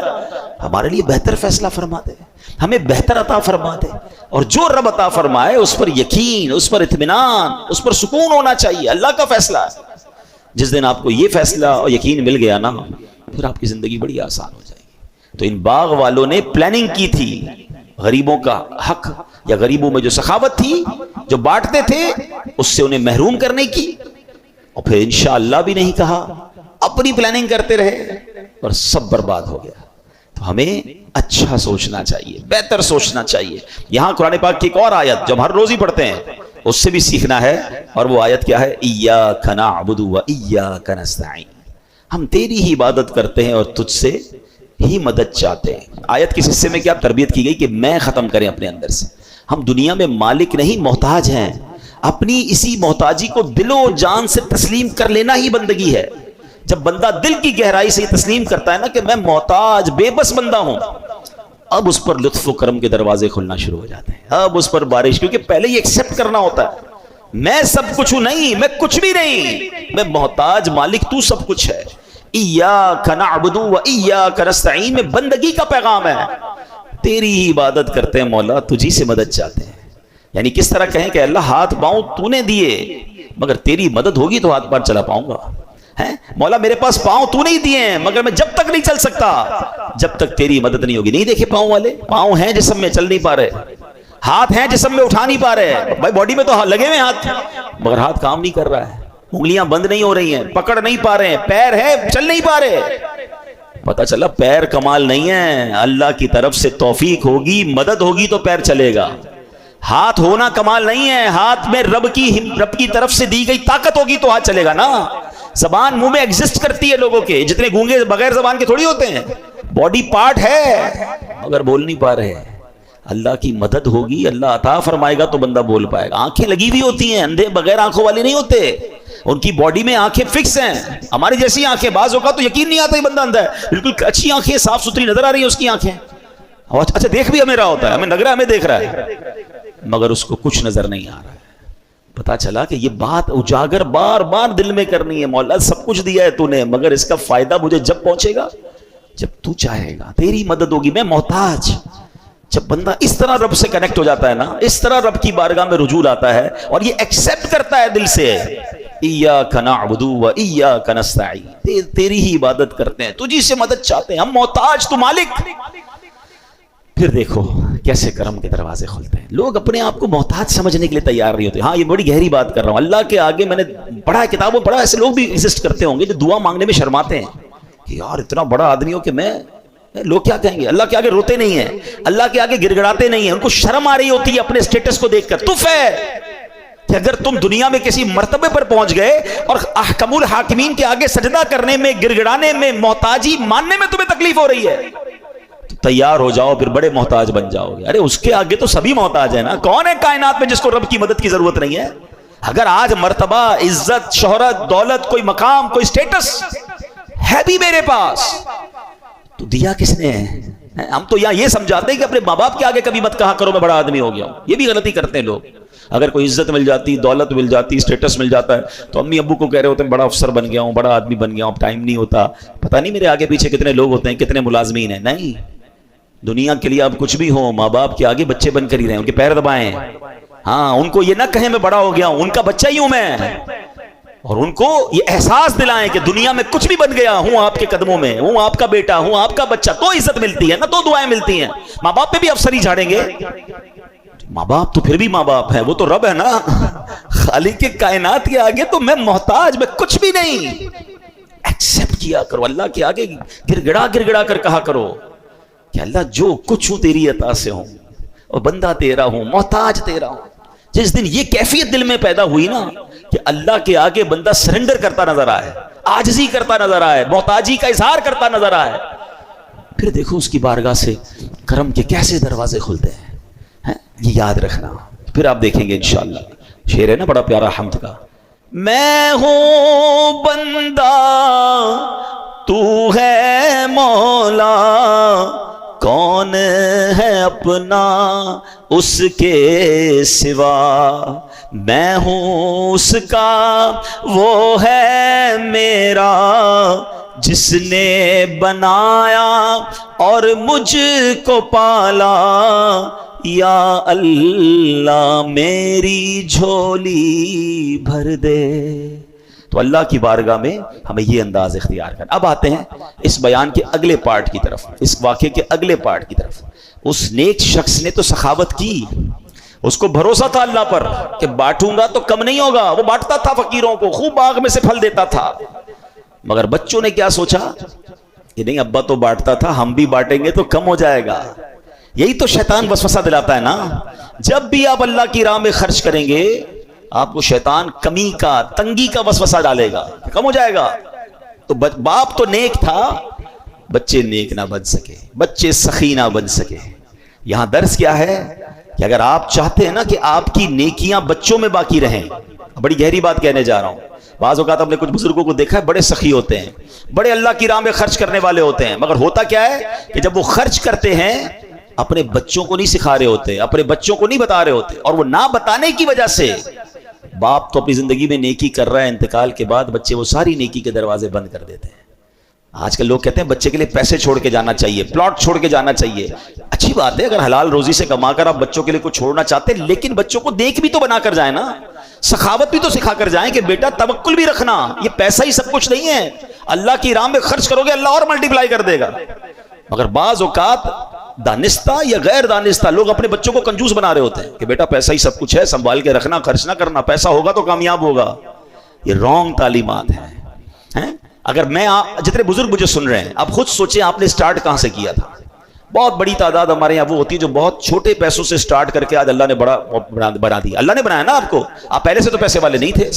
ہمارے لیے بہتر فیصلہ فرما دے، ہمیں بہتر عطا فرما دے. اور جو رب عطا فرمائے اس پر یقین، اس پر اطمینان، اس پر سکون ہونا چاہیے. اللہ کا فیصلہ ہے. جس دن آپ کو یہ فیصلہ اور یقین مل گیا نا پھر آپ کی زندگی بڑی آسان ہو جائے گی. تو ان باغ والوں نے پلاننگ کی تھی، غریبوں کا حق یا غریبوں میں جو سخاوت تھی جو بانٹتے تھے اس سے انہیں محروم کرنے کی، اور پھر انشاءاللہ بھی نہیں کہا، اپنی پلاننگ کرتے رہے اور سب برباد ہو گیا. تو ہمیں اچھا سوچنا چاہیے، بہتر سوچنا چاہیے. یہاں قرآن پاک کی ایک اور آیت جو ہم ہر روز ہی پڑھتے ہیں اس سے بھی سیکھنا ہے، اور وہ آیت کیا ہے؟ ایاک نعبد و ایاک نستعین، ہم تیری ہی عبادت کرتے ہیں اور تجھ سے ہی مدد چاہتے ہیں. آیت کس حصے میں کیا تربیت کی گئی کہ میں ختم کریں اپنے اندر سے. ہم دنیا میں مالک نہیں محتاج ہیں. اپنی اسی محتاجی کو دل و جان سے تسلیم کر لینا ہی بندگی ہے. جب بندہ دل کی گہرائی سے تسلیم کرتا ہے نا کہ میں محتاج بے بس بندہ ہوں، اب اس پر لطف و کرم کے دروازے کھلنا شروع ہو جاتے ہیں. اب اس پر بارش، کیونکہ پہلے یہ ایکسیپٹ کرنا ہوتا ہے میں سب کچھ ہوں نہیں، میں کچھ بھی نہیں، میں محتاج، مالک تو سب کچھ ہے. ایاک نعبد و ایاک نستعین میں بندگی کا پیغام ہے. تیری ہی عبادت کرتے ہیں مولا، تجھی سے مدد چاہتے ہیں. یعنی کس طرح کہیں کہ اللہ ہاتھ پاؤں تو نے دیے مگر تیری مدد ہوگی تو ہاتھ پار چلا پاؤں گا. مولا میرے پاس پاؤں تو نہیں دیے ہیں مگر میں جب تک نہیں چل سکتا جب تک تیری مدد نہیں ہوگی. نہیں دیکھے پاؤں والے؟ پاؤں ہیں جسم میں، چل نہیں پا رہے. ہاتھ ہیں جسم میں، اٹھا نہیں پا رہے. بھائی باڈی میں تو لگے ہوئے ہاتھ مگر ہاتھ کام نہیں کر رہا ہے. انگلیاں بند نہیں ہو رہی ہیں، پکڑ نہیں پا رہے ہیں. پیر ہے، چل نہیں پا رہے. پتہ چلا پیر کمال نہیں ہے، اللہ کی طرف سے توفیق ہوگی، مدد ہوگی تو پیر چلے گا. ہاتھ ہونا کمال نہیں ہے، ہاتھ میں رب کی طرف سے دی گئی طاقت ہوگی تو ہاتھ چلے گا نا. زبان منہ میں ایگزسٹ کرتی ہے لوگوں کے، جتنے گونگے بغیر زبان کے تھوڑی ہوتے ہیں. باڈی پارٹ ہے مگر بول نہیں پا رہے. اللہ کی مدد ہوگی، اللہ عطا فرمائے گا تو بندہ بول پائے گا. آنکھیں لگی ہوئی ہوتی ہیں، اندھے بغیر آنکھوں والے نہیں ہوتے، ان کی باڈی میں آنکھیں فکس ہیں. ہماری جیسی آنکھیں، بعض اوقات تو یقین نہیں آتا یہ بندہ اندھا ہے، بالکل اچھی آنکھیں، صاف ستھری نظر آ رہی ہیں اس کی آنکھیں. اچھا دیکھ بھی ہمیں رہا ہوتا ہے، ہمیں لگ رہا ہے ہمیں دیکھ رہا ہے مگر اس کو کچھ نظر نہیں آ رہا ہے. پتا چلا کہ یہ بات اجاگر بار بار دل میں کرنی ہے. مولا سب کچھ دیا ہے تو نے مگر اس کا فائدہ مجھے جب پہنچے گا جب تو چاہے گا، تیری مدد ہوگی، میں محتاج. جب بندہ اس طرح رب سے کنیکٹ ہو جاتا ہے نا، اس طرح رب کی بارگاہ میں رجوع آتا ہے اور یہ ایکسیپٹ کرتا ہے دل سے، ایاک نعبد و ایاک نستعین، تیری ہی عبادت کرتے ہیں، تجھی سے مدد چاہتے ہیں، ہم محتاج، تو مالک. پھر دیکھو کیسے کرم کے دروازے کھلتے ہیں. لوگ اپنے آپ کو محتاج سمجھنے کے لیے تیار نہیں ہوتے. ہاں یہ بڑی گہری بات کر رہا ہوں. اللہ کے آگے میں نے پڑھا ہے، کتابوں پڑھا، ایسے لوگ بھی ایگزسٹ کرتے ہوں گے جو دعا مانگنے میں شرماتے ہیں کہ یار اتنا بڑا آدمی ہو کہ میں، لوگ کیا کہیں گے. اللہ کے آگے روتے نہیں ہیں، اللہ کے آگے گڑ گڑاتے نہیں ہیں، ان کو شرم آ رہی ہوتی ہے اپنے اسٹیٹس کو دیکھ کر. تف ہے کہ اگر تم دنیا میں کسی مرتبے پر پہنچ گئے اور احکم الحاکمین کے آگے سجدہ کرنے میں، گڑ گڑانے میں، محتاجی ماننے میں تمہیں تکلیف ہو رہی ہے تو تیار ہو جاؤ، پھر بڑے محتاج بن جاؤ گے. ارے اس کے آگے تو سبھی محتاج ہیں نا. کون ہے کائنات میں جس کو رب کی مدد کی ضرورت نہیں ہے؟ اگر آج مرتبہ، عزت، شہرت، دولت، کوئی مقام، کوئی اسٹیٹس ہے بھی میرے پاس تو دیا کس نے ہے؟ ہم تو یہاں یہ سمجھاتے ہیں کہ اپنے ماں باپ کے آگے کبھی مت کہا کرو میں بڑا آدمی ہو گیا ہوں. یہ بھی غلطی کرتے ہیں لوگ. اگر کوئی عزت مل جاتی، دولت مل جاتی، اسٹیٹس مل جاتا ہے تو امی ابو کو کہہ رہے ہوتے ہیں بڑا افسر بن گیا ہوں، بڑا آدمی بن گیا ہوں، اب ٹائم نہیں ہوتا، پتہ نہیں میرے آگے پیچھے کتنے لوگ ہوتے ہیں، کتنے ملازمین ہیں. نہیں، دنیا کے لیے آپ کچھ بھی ہو، ماں باپ کے آگے بچے بن کر ہی رہیں، ان کے پیر دبائیں. ہاں، ان کو یہ نہ کہیں میں بڑا ہو گیا ہوں، ان کا بچہ ہی ہوں میں، اور ان کو یہ احساس دلائیں کہ دنیا میں کچھ بھی بن گیا ہوں آپ کے قدموں میں، ہوں آپ کا بیٹا، ہوں آپ کا بچہ. تو عزت ملتی ہے نا، تو دعائیں ملتی ہیں. ماں باپ پہ بھی افسری جھاڑیں گے؟ ماں باپ تو پھر بھی ماں باپ ہیں، وہ تو رب ہے نا، خالق کے کائنات کے آگے تو میں محتاج، میں کچھ بھی نہیں. ایکسپٹ کیا کرو، اللہ کے آگے گر گڑا کر کہا کرو کہ اللہ جو کچھ ہوں تیری عطا سے ہوں، اور بندہ تیرا ہوں، محتاج تیرا ہوں. جس دن یہ کیفیت دل میں پیدا ہوئی نا کہ اللہ کے آگے بندہ سرنڈر کرتا نظر آئے، عاجزی کرتا نظر آئے، محتاجی کا اظہار کرتا نظر آئے، پھر دیکھو اس کی بارگاہ سے کرم کے کیسے دروازے کھلتے ہیں. یہ یاد رکھنا، پھر آپ دیکھیں گے انشاءاللہ. شعر ہے نا بڑا پیارا حمد کا، میں ہوں بندہ تو ہے مولا، کون ہے اپنا اس کے سوا، میں ہوں اس کا وہ ہے میرا جس نے بنایا اور مجھ کو پالا، یا اللہ میری جھولی بھر دے. تو اللہ کی بارگاہ میں ہمیں یہ انداز اختیار کرنا. اب آتے ہیں اس بیان کے اگلے پارٹ کی طرف، اس واقعے کے اگلے پارٹ کی طرف. اس نیک شخص نے تو سخاوت کی، اس کو بھروسہ تھا اللہ پر کہ بانٹوں گا تو کم نہیں ہوگا. وہ بانٹتا تھا فقیروں کو، خوب باغ میں سے پھل دیتا تھا. مگر بچوں نے کیا سوچا کہ نہیں، ابا تو بانٹتا تھا، ہم بھی بانٹیں گے تو کم ہو جائے گا. یہی تو شیطان وسوسہ دلاتا ہے نا. جب بھی آپ اللہ کی راہ میں خرچ کریں گے آپ کو شیطان کمی کا، تنگی کا وسوسہ ڈالے گا، کم ہو جائے گا. تو باپ تو نیک تھا، بچے نیک نہ بن سکے، بچے سخی نہ بن سکے. یہاں درس کیا ہے کہ اگر آپ چاہتے ہیں نا کہ آپ کی نیکیاں بچوں میں باقی رہیں، بڑی گہری بات کہنے جا رہا ہوں. بعض اوقات ہم نے کچھ بزرگوں کو دیکھا ہے بڑے سخی ہوتے ہیں، بڑے اللہ کی راہ میں خرچ کرنے والے ہوتے ہیں، مگر ہوتا کیا ہے کہ جب وہ خرچ کرتے ہیں اپنے بچوں کو نہیں سکھا رہے ہوتے، اپنے بچوں کو نہیں بتا رہے ہوتے، اور وہ نہ بتانے کی وجہ سے باپ تو اپنی زندگی میں نیکی کر رہا ہے، انتقال کے بعد بچے وہ ساری نیکی کے دروازے بند کر دیتے ہیں. آج کل لوگ کہتے ہیں بچے کے لیے پیسے چھوڑ کے جانا چاہیے، پلاٹ چھوڑ کے جانا چاہیے. اچھی بات ہے اگر حلال روزی سے کما کر آپ بچوں کے لیے کچھ چھوڑنا چاہتے ہیں، لیکن بچوں کو دیکھ بھی تو بنا کر جائیں نا، سخاوت بھی تو سکھا کر جائیں کہ بیٹا توکل بھی رکھنا، یہ پیسہ ہی سب کچھ نہیں ہے، اللہ کی راہ میں خرچ کرو گے اللہ اور ملٹیپلائی کر دے گا. مگر بعض اوقات دانستہ یا غیر دانستہ لوگ اپنے بچوں کو کنجوس بنا رہے ہوتے ہیں کہ بیٹا پیسہ ہی سب کچھ ہے، سنبھال کے رکھنا، خرچ نہ کرنا، پیسہ ہوگا تو کامیاب ہوگا. یہ رانگ تعلیمات ہیں. اگر میں جتنے بزرگ مجھے سن رہے ہیں آپ خود سوچیں آپ نے سٹارٹ کہاں سے کیا تھا. بہت بڑی تعداد ہمارے یہاں وہ ہوتی ہے جو بہت چھوٹے پیسوں سے سٹارٹ کر کے آج اللہ نے بڑا بنا دیا. اللہ نے بنایا نا آپ کو، آپ پہلے سے تو پیسے والے نہیں تھے.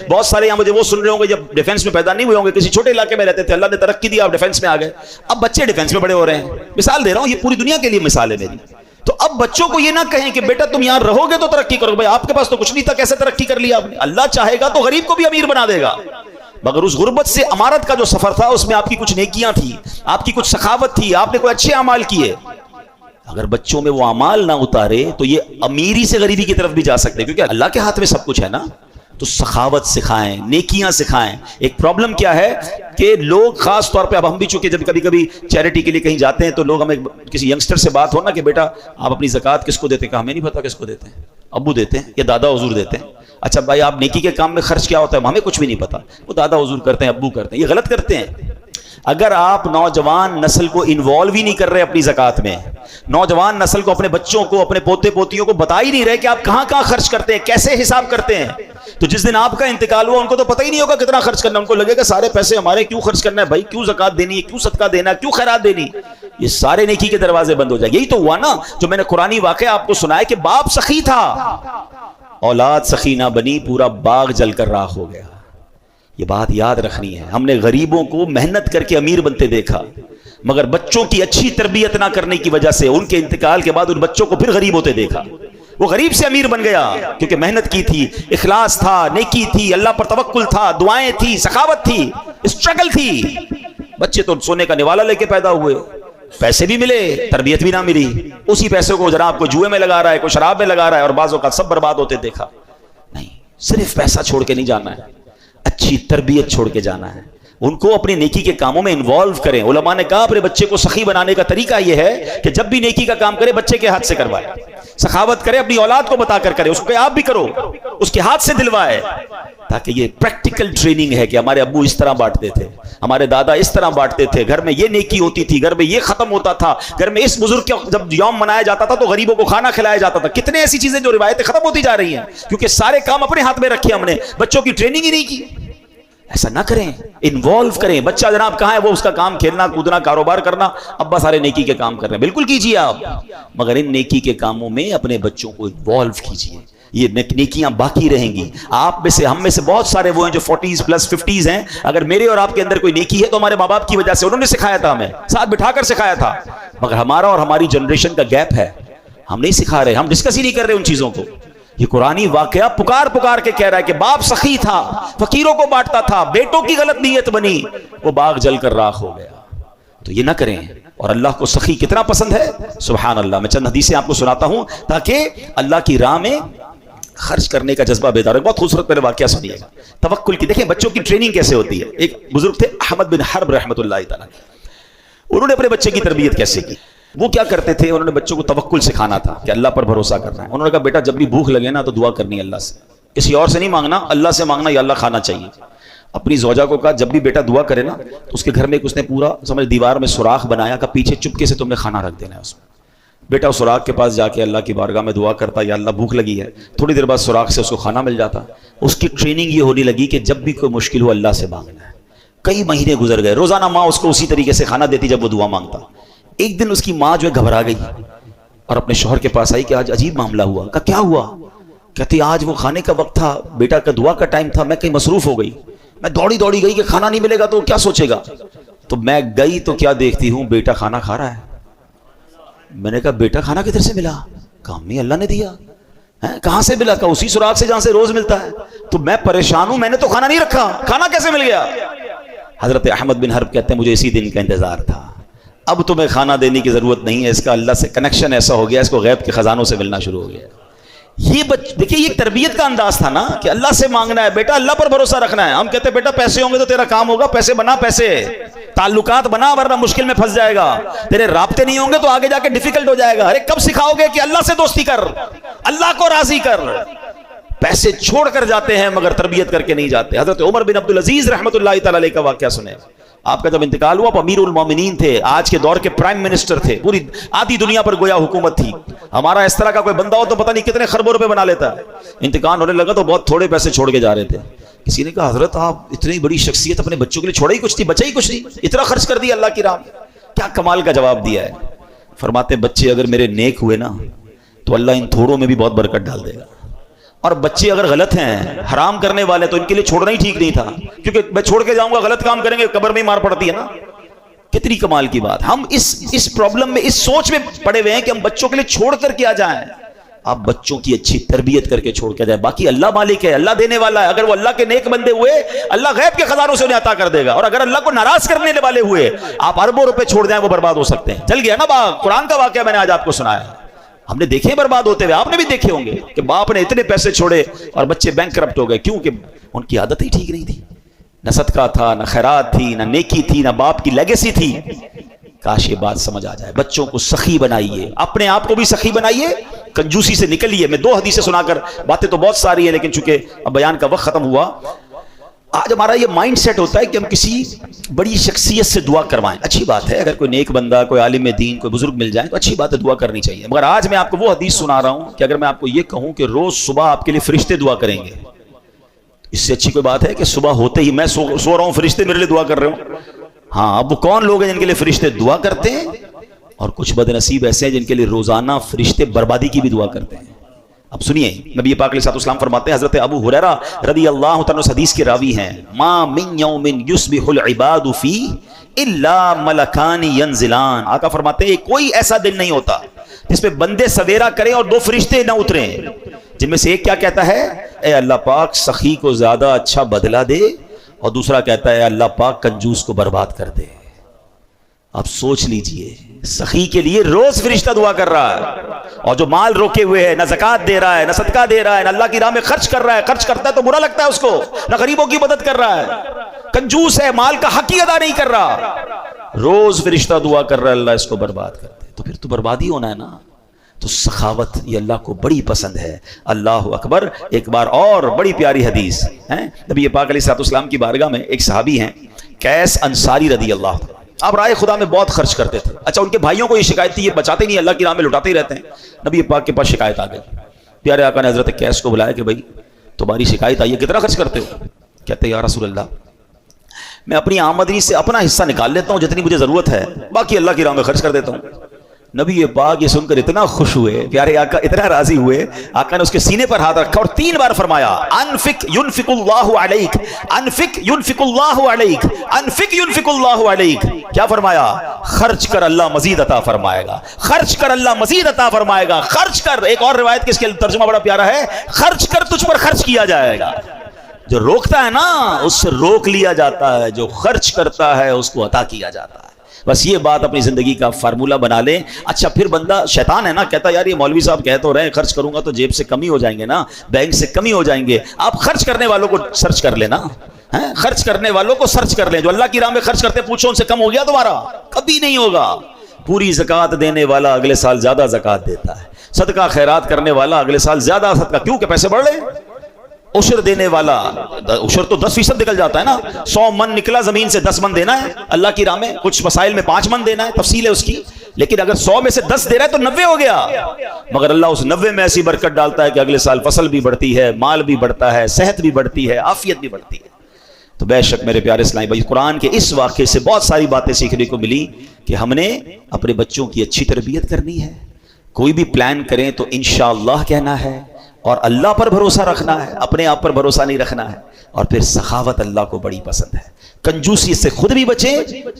بہت سارے یہاں مجھے وہ سن رہے ہوں گے جب ڈیفنس میں پیدا نہیں ہوئے ہوں گے، کسی چھوٹے علاقے میں رہتے تھے، اللہ نے ترقی دی، آپ ڈیفنس میں آ گئے، اب بچے ڈیفنس میں بڑے ہو رہے ہیں. مثال دے رہا ہوں، یہ پوری دنیا کے لیے مثال ہے میری. تو اب بچوں کو یہ نہ کہیں کہ بیٹا تم یہاں رہو گے تو ترقی کرو گے، بھائی آپ کے پاس تو کچھ نہیں تھا، کیسے ترقی کر لیا آپ نے. اللہ چاہے گا تو غریب کو بھی امیر بنا دے گا. مگر اس غربت سے امارت کا جو سفر تھا اس میں آپ کی کچھ نیکیاں تھی، آپ کی کچھ سخاوت تھی، آپ نے کوئی اچھے اعمال کیے. اگر بچوں میں وہ اعمال نہ اتارے تو یہ امیری سے غریبی کی طرف بھی جا سکتے، کیونکہ اللہ کے ہاتھ میں سب کچھ ہے نا. تو سخاوت سکھائیں، نیکیاں سکھائیں. ایک پرابلم کیا ہے کہ لوگ خاص طور پہ، اب ہم بھی چونکہ جب کبھی کبھی چیریٹی کے لیے کہیں جاتے ہیں تو لوگ ہمیں کسی ینگسٹر سے بات ہونا کہ بیٹا آپ اپنی زکوٰۃ کس کو دیتے ہیں، کہ ہمیں نہیں پتا کس کو دیتے ہیں، ابو دیتے ہیں یا دادا حضور دیتے ہیں. اچھا بھائی آپ نیکی کے کام میں خرچ کیا ہوتا ہے، ہمیں کچھ بھی نہیں پتا، وہ دادا حضور کرتے ہیں، ابو کرتے ہیں. یہ غلط کرتے ہیں. اگر آپ نوجوان نسل کو انوالو ہی نہیں کر رہے اپنی زکوٰۃ میں، نوجوان نسل کو، اپنے بچوں کو، اپنے پوتے پوتیوں کو بتا ہی نہیں رہے کہ آپ کہاں کہاں خرچ کرتے ہیں، کیسے حساب کرتے ہیں، تو جس دن آپ کا انتقال ہوا ان کو تو پتہ ہی نہیں ہوگا کتنا خرچ کرنا. ان کو لگے گا سارے پیسے ہمارے، کیوں خرچ کرنا ہے بھائی، کیوں زکوٰۃ دینی ہے، کیوں صدقہ دینا ہے، کیوں خیرات دینی. یہ سارے نیکی کے دروازے بند ہو جائیں. یہی تو ہوا نا جو میں نے قرآنی واقعہ آپ کو سنایا کہ باپ سخی تھا، اولاد سخی نہ بنی، پورا باغ جل کر راکھ ہو گیا. یہ بات یاد رکھنی ہے. ہم نے غریبوں کو محنت کر کے امیر بنتے دیکھا، مگر بچوں کی اچھی تربیت نہ کرنے کی وجہ سے ان کے انتقال کے بعد ان بچوں کو پھر غریب ہوتے دیکھا. وہ غریب سے امیر بن گیا کیونکہ محنت کی تھی، اخلاص تھا، نیکی تھی، اللہ پر توکل تھا، دعائیں تھی، سخاوت تھی، اسٹرگل تھی. بچے تو سونے کا نوالا لے کے پیدا ہوئے، پیسے بھی ملے تربیت بھی نہ ملی، اسی پیسے کو جناب کوئی جوئے میں لگا رہا ہے، کوئی شراب میں لگا رہا ہے، اور بعضوں کا سب برباد ہوتے دیکھا. نہیں، صرف پیسہ چھوڑ کے نہیں جانا ہے، اچھی تربیت چھوڑ کے جانا ہے. ان کو اپنی نیکی کے کاموں میں انوالو کریں. علماء نے کہا اپنے بچے کو سخی بنانے کا طریقہ یہ ہے کہ جب بھی نیکی کا کام کرے بچے کے ہاتھ سے کروائے، سخاوت کرے، اپنی اولاد کو بتا کر کرے، اس کو آپ بھی کرو، اس کے ہاتھ سے دلوائے، تاکہ یہ پریکٹیکل ٹریننگ ہے کہ ہمارے ابو اس طرح بانٹتے تھے، ہمارے دادا اس طرح بانٹتے تھے، گھر میں یہ نیکی ہوتی تھی، گھر میں یہ ختم ہوتا تھا، گھر میں اس بزرگ کا جب یوم منایا جاتا تھا تو غریبوں کو کھانا کھلایا جاتا تھا. کتنے ایسی چیزیں جو روایتیں ختم ہوتی جا رہی ہیں کیونکہ سارے کام اپنے ہاتھ میں رکھے ہم نے، بچوں کی ٹریننگ ہی نہیں کی. ایسا نہ کریں، انوالو کریں. بچہ جناب کہاں ہے، وہ اس کا کام کھیلنا کودنا کاروبار کرنا، ابا سارے نیکی کے کام کر رہے ہیں، بالکل کیجیے آپ، مگر ان نیکی کے کاموں میں اپنے بچوں کو انوالو کیجیے. یہ نیکیاں باقی رہیں گی. آپ میں سے ہم میں سے بہت سارے وہ ہیں جو 40s پلس 50s ہیں، اگر میرے اور آپ کے اندر کوئی نیکی ہے تو ہمارے ماں باپ کی وجہ سے، انہوں نے سکھایا تھا، ہمیں ساتھ بٹھا کر سکھایا تھا. مگر ہمارا اور ہماری جنریشن کا گیپ ہے، ہم نہیں سکھا رہے، ہم ڈسکس ہی نہیں کر رہے ان چیزوں کو. یہ قرآنی واقعہ پکار پکار کے کہہ رہا ہے کہ باپ سخی تھا، فقیروں کو بانٹتا تھا، بیٹوں کی غلط نیت بنی، وہ باغ جل کر راکھ ہو گیا. تو یہ نہ کریں. اور اللہ کو سخی کتنا پسند ہے، سبحان اللہ. میں چند حدیثیں آپ کو سناتا ہوں تاکہ اللہ کی راہ میں خرچ کرنے کا جذبہ بیدار ہو. بہت خوبصورت میرے واقعہ سنیے گا توکل کی. دیکھیں بچوں کی ٹریننگ کیسے ہوتی ہے. ایک بزرگ تھے احمد بن حرب رحمۃ اللہ تعالیٰ، انہوں نے اپنے بچے کی تربیت کیسے کی. وہ کیا کرتے تھے، انہوں نے بچوں کو توکل سکھانا تھا کہ اللہ پر بھروسہ کرنا ہے. انہوں نے کہا بیٹا جب بھی بھوک لگے نا تو دعا کرنی ہے اللہ سے، کسی اور سے نہیں مانگنا، اللہ سے مانگنا، یا اللہ کھانا چاہیے. اپنی زوجہ کو کہا جب بھی بیٹا دعا کرے نا تو اس کے گھر میں اس نے پورا سمجھ دیوار میں سوراخ بنایا کہ پیچھے چپکے سے تم نے کھانا رکھ دینا ہے اس میں. بیٹا اس سوراخ کے پاس جا کے اللہ کی بارگاہ میں دعا کرتا، یا اللہ بھوک لگی ہے، تھوڑی دیر بعد سوراخ سے اس کو کھانا مل جاتا. اس کی ٹریننگ یہ ہونے لگی کہ جب بھی کوئی مشکل ہو اللہ سے مانگنا ہے. کئی مہینے گزر گئے، روزانہ ماں اس کو اسی طریقے سے کھانا دیتی جب وہ دعا مانگتا. ایک دن اس کی ماں جو ہے گھبرا گئی اور اپنے شوہر کے پاس آئی کہ آج عجیب معاملہ ہوا. کہا کیا ہوا؟ کہتی آج وہ کھانے کا وقت تھا، بیٹا کا دعا کا ٹائم تھا، میں کہیں مصروف ہو گئی، میں دوڑی دوڑی گئی کہ کھانا نہیں ملے گا تو کیا سوچے گا. تو میں گئی تو کیا دیکھتی ہوں، بیٹا کھانا کھا رہا ہے. میں نے کہا بیٹا کھانا کدھر سے ملا؟ کہا امی اللہ نے دیا. کہاں سے ملا؟ کہا اسی سوراخ سے جہاں سے روز ملتا ہے. تو میں پریشان ہوں، میں نے تو کھانا نہیں رکھا، کھانا کیسے مل گیا؟ حضرت احمد بن حرب کہتے ہیں مجھے اسی دن کا انتظار تھا، اب تمہیں کھانا دینے کی ضرورت نہیں ہے، اس کا اللہ سے کنیکشن ایسا ہو گیا، اس کو غیب کے خزانوں سے ملنا شروع ہو گیا. یہ دیکھیے یہ تربیت کا انداز تھا نا کہ اللہ سے مانگنا ہے، بیٹا اللہ پر بھروسہ رکھنا ہے. ہم کہتے ہیں بیٹا پیسے ہوں گے تو تیرا کام ہوگا، پیسے بنا، پیسے تعلقات بنا، ورنہ مشکل میں پھنس جائے گا. تیرے رابطے نہیں ہوں گے تو آگے جا کے ڈیفیکلٹ ہو جائے گا. ارے کب سکھاؤ گے کہ اللہ سے دوستی کر، اللہ کو راضی کر. پیسے چھوڑ کر جاتے ہیں مگر تربیت کر کے نہیں جاتے. حضرت عمر بن عبدالعزیز رحمۃ اللہ تعالی علیہ کا واقعہ سنیں. آپ کا جب انتقال ہوا، امیر المومنین تھے، آج کے دور کے پرائم منسٹر تھے، پوری آدھی دنیا پر گویا حکومت تھی. ہمارا اس طرح کا کوئی بندہ ہو تو پتہ نہیں کتنے خربوں روپے بنا لیتا ہے. انتقال ہونے لگا تو بہت تھوڑے پیسے چھوڑ کے جا رہے تھے. کسی نے کہا حضرت آپ اتنی بڑی شخصیت، اپنے بچوں کے لیے چھوڑا ہی کچھ نہیں، بچا ہی کچھ نہیں، اتنا خرچ کر دیا اللہ کی راہ میں. کیا کمال کا جواب دیا ہے. فرماتے بچے اگر میرے نیک ہوئے نا تو اللہ ان تھوڑوں میں بھی بہت برکت ڈال دے گا، اور بچے اگر غلط ہیں، حرام کرنے والے، تو ان کے لیے چھوڑنا ہی ٹھیک نہیں تھا، کیونکہ میں چھوڑ کے جاؤں گا غلط کام کریں گے قبر میں ہی مار پڑتی ہے نا. کتنی کمال کی بات. ہم اس پرابلم میں، اس سوچ میں پڑے ہوئے ہیں کہ ہم بچوں کے لیے چھوڑ کر کیا جائیں. آپ بچوں کی اچھی تربیت کر کے چھوڑ کے جائیں. باقی اللہ مالک ہے، اللہ دینے والا ہے. اگر وہ اللہ کے نیک بندے ہوئے، اللہ غیب کے خزانوں سے انہیں عطا کر دے گا. اور اگر اللہ کو ناراض کرنے والے ہوئے، آپ اربوں روپے چھوڑ جائیں، وہ برباد ہو سکتے ہیں. چل گیا نا باپ. قرآن کا واقعہ میں نے آج آپ کو سنایا، ہم نے دیکھے برباد ہوتے ہوئے، آپ نے بھی دیکھے ہوں گے کہ باپ نے اتنے پیسے چھوڑے اور بچے بینک کرپٹ ہو گئے. کیوں کہ ان کی عادت ہی ٹھیک نہیں تھی. نہ صدقہ تھا، نہ خیرات تھی، نہ نیکی تھی، نہ باپ کی لیگیسی تھی. کاش یہ بات سمجھ آ جائے. بچوں کو سخی بنائیے، اپنے آپ کو بھی سخی بنائیے، کنجوسی سے نکلیے. میں 2 حدیثیں سنا کر، باتیں تو بہت ساری ہیں لیکن چونکہ اب بیان کا وقت ختم ہوا، آج ہمارا یہ مائنڈ سیٹ ہوتا ہے کہ ہم کسی بڑی شخصیت سے دعا کروائیں. اچھی بات ہے، اگر کوئی نیک بندہ، کوئی عالم دین، کوئی بزرگ مل جائے تو اچھی بات ہے، دعا کرنی چاہیے. مگر آج میں آپ کو وہ حدیث سنا رہا ہوں کہ اگر میں آپ کو یہ کہوں کہ روز صبح آپ کے لیے فرشتے دعا کریں گے، اس سے اچھی کوئی بات ہے کہ صبح ہوتے ہی میں سو رہا ہوں، فرشتے میرے لیے دعا کر رہے ہوں. ہاں، اب وہ کون لوگ ہیں جن کے لیے فرشتے دعا کرتے ہیں، اور کچھ بد نصیب ایسے ہیں جن کے لیے روزانہ فرشتے بربادی کی بھی دعا کرتے ہیں. اب سنیے، نبی پاک علیہ السلام فرماتے ہیں، حضرت ابو ہریرہ رضی اللہ تعالیٰ عنہ حدیث کے راوی ہیں، ما من یوم یصبح العباد فیہ الا ملکان ینزلان. آقا فرماتے ہیں کوئی ایسا دن نہیں ہوتا جس پہ بندے سویرا کریں اور 2 فرشتے نہ اتریں، جن میں سے ایک کیا کہتا ہے، اے اللہ پاک سخی کو زیادہ اچھا بدلہ دے، اور دوسرا کہتا ہے اے اللہ پاک کنجوس کو برباد کر دے. آپ سوچ لیجئے، سخی کے لیے روز فرشتہ دعا کر رہا ہے، اور جو مال روکے ہوئے ہے، نہ زکوٰۃ دے رہا ہے، نہ صدقہ دے رہا ہے، نہ اللہ کی راہ میں خرچ کر رہا ہے، خرچ کرتا ہے تو برا لگتا ہے اس کو، نہ غریبوں کی مدد کر رہا ہے، کنجوس ہے، مال کا حق ہی ادا نہیں کر رہا، روز فرشتہ دعا کر رہا ہے اللہ اس کو برباد کر دے، تو پھر تو بربادی ہونا ہے نا۔ تو سخاوت یہ اللہ کو بڑی پسند ہے۔ اللہ اکبر۔ ایک بار اور بڑی پیاری حدیث ہے، نبی پاک علیہ الصلوۃ والسلام کی بارگاہ میں ایک صحابی ہیں قیس انصاری رضی اللہ عنہ، آپ رائے خدا میں بہت خرچ کرتے تھے۔ اچھا، ان کے بھائیوں کو یہ شکایت تھی، یہ بچاتے نہیں، اللہ کی راہ میں لٹاتے ہی رہتے ہیں۔ نبی پاک کے پاس شکایت آ گئی، پیارے آقا نے حضرت قیس کو بلایا کہ بھائی تمہاری شکایت آئی ہے، کتنا خرچ کرتے ہو؟ کہتے یا رسول اللہ میں اپنی آمدنی سے اپنا حصہ نکال لیتا ہوں جتنی مجھے ضرورت ہے، باقی اللہ کی راہ میں خرچ کر دیتا ہوں۔ نبی پاک یہ سن کر اتنا خوش ہوئے، پیارے آقا اتنا راضی ہوئے، آقا نے اس کے سینے پر ہاتھ رکھا اور 3 بار فرمایا انفق ينفق اللہ علیک، انفق ينفق اللہ علیک، انفق ينفق اللہ علیک۔ کیا فرمایا؟ خرچ کر اللہ مزید عطا فرمائے گا، خرچ کر اللہ مزید عطا فرمائے گا، خرچ کر۔ ایک اور روایت کے اس کے ترجمہ بڑا پیارا ہے، خرچ کر تجھ پر خرچ کیا جائے گا۔ جو روکتا ہے نا اس سے روک لیا جاتا ہے، جو خرچ کرتا ہے اس کو عطا کیا جاتا ہے۔ بس یہ بات اپنی زندگی کا فارمولہ بنا لیں۔ اچھا پھر بندہ شیطان ہے نا، کہتا یار یہ مولوی صاحب کہہ تو رہے ہیں خرچ کروں گا تو جیب سے کمی ہو جائیں گے نا، بینک سے کمی ہو جائیں گے۔ آپ خرچ کرنے والوں کو سرچ کر لینا، خرچ کرنے والوں کو سرچ کر لیں، جو اللہ کی راہ میں خرچ کرتے پوچھو ان سے کم ہو گیا تمہارا؟ کبھی نہیں ہوگا۔ پوری زکوٰۃ دینے والا اگلے سال زیادہ زکوٰۃ دیتا ہے، صدقہ خیرات کرنے والا اگلے سال زیادہ صدقہ، کیوں کہ پیسے بڑھ رہے ہیں۔ عشر دینے والا، عشر تو 10% نکل جاتا ہے نا، 100 من نکلا زمین سے 10 من دینا ہے اللہ کی راہ میں، کچھ مسائل میں 5 من دینا ہے، تفصیل ہے اس کی، لیکن اگر 100 میں سے 10 دے رہا ہے تو 90 ہو گیا۔ مگر اللہ اس 90 میں ایسی برکت ڈالتا ہے کہ اگلے سال فصل بھی بڑھتی ہے، مال بھی بڑھتا ہے، صحت بھی بڑھتی ہے، عافیت بھی بڑھتی ہے۔ تو بے شک میرے پیارے اسلامی بھائی، قرآن کے اس واقعے سے بہت ساری باتیں سیکھنے کو ملی کہ ہم نے اپنے بچوں کی اچھی تربیت کرنی ہے، کوئی بھی پلان کریں تو انشاءاللہ کہنا ہے، اور اللہ پر بھروسہ رکھنا ہے، اپنے آپ پر بھروسہ نہیں رکھنا ہے۔ اور پھر سخاوت اللہ کو بڑی پسند ہے، کنجوسی سے خود بھی بچیں،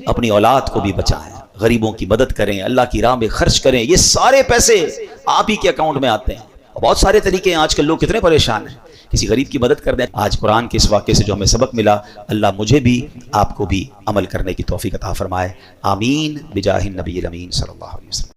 اپنی اولاد کو بھی بچائیں، غریبوں کی مدد کریں، اللہ کی راہ میں خرچ کریں۔ یہ سارے پیسے آپ ہی کے اکاؤنٹ میں آتے ہیں۔ بہت سارے طریقے ہیں، آج کل لوگ کتنے پریشان ہیں، کسی غریب کی مدد کر دیں۔ آج قرآن کے اس واقعے سے جو ہمیں سبق ملا، اللہ مجھے بھی آپ کو بھی عمل کرنے کی توفیق عطا فرمائے، آمین بجاہ النبی الامین صلی اللہ علیہ وسلم۔